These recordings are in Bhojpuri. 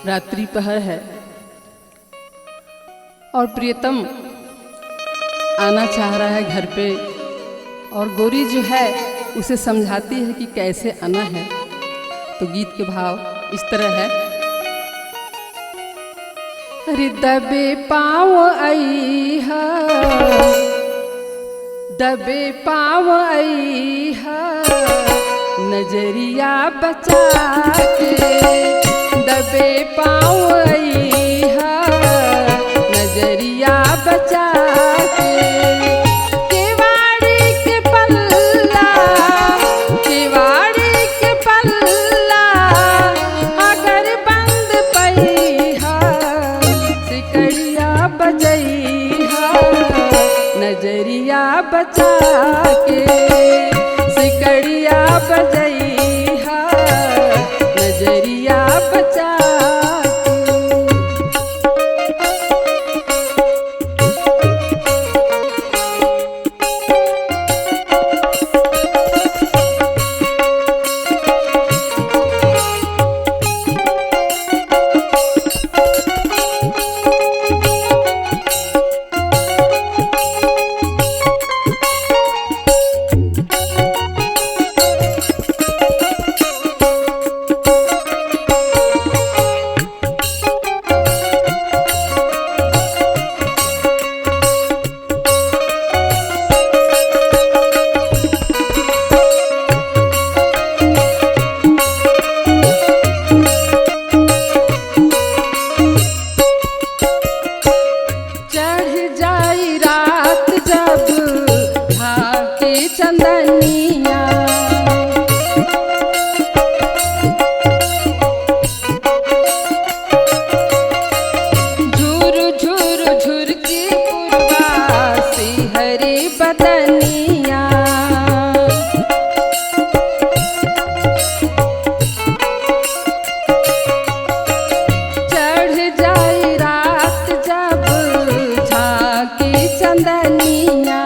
रात्रि पहर है और प्रियतम आना चाह रहा है घर पे और गोरी जो है उसे समझाती है कि कैसे आना है। तो गीत के भाव इस तरह है। अरे दबे पाँव आई है, दबे पाँव आई है, नजरिया बचा के दबे पाँव आई है, नजरिया बचा के केवाड़ी के पल्ला, केवाड़ी के पल्ला अगर बंद पई है, सिकड़िया बजई है, नजरिया बचा के सिकड़िया बजई है, नजरिया बचा चंदनिया झुर झुर झुर की पूर्वासी हरी बदनिया चढ़ जाई रात जब झांकी चंदनिया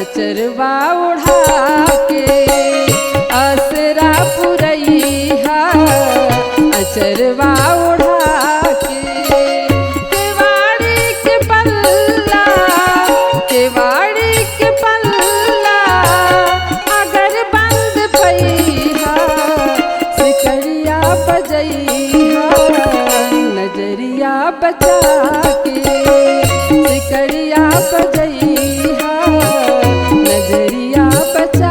अचरवा उड़ा के असरा पुरई है, अचरवा उड़ा के केवाड़ी के पल्ला, केवाड़ी के पल्ला अगर बंद पई है, सिकड़िया बजई है, नजरिया बचा के सिकड़िया बजई है, नजरिया बचा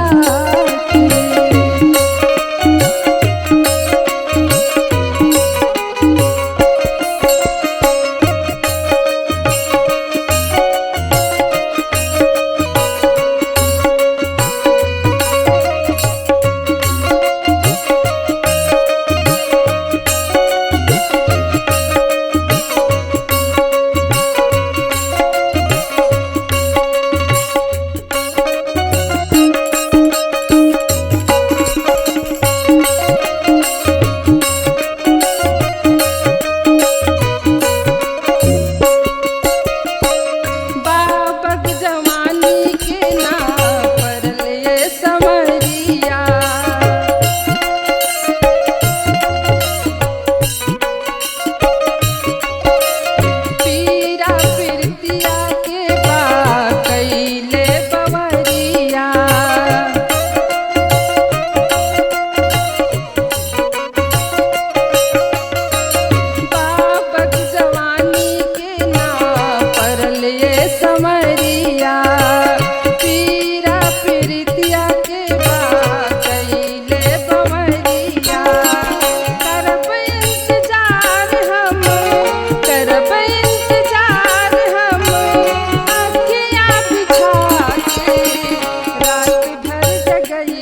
गई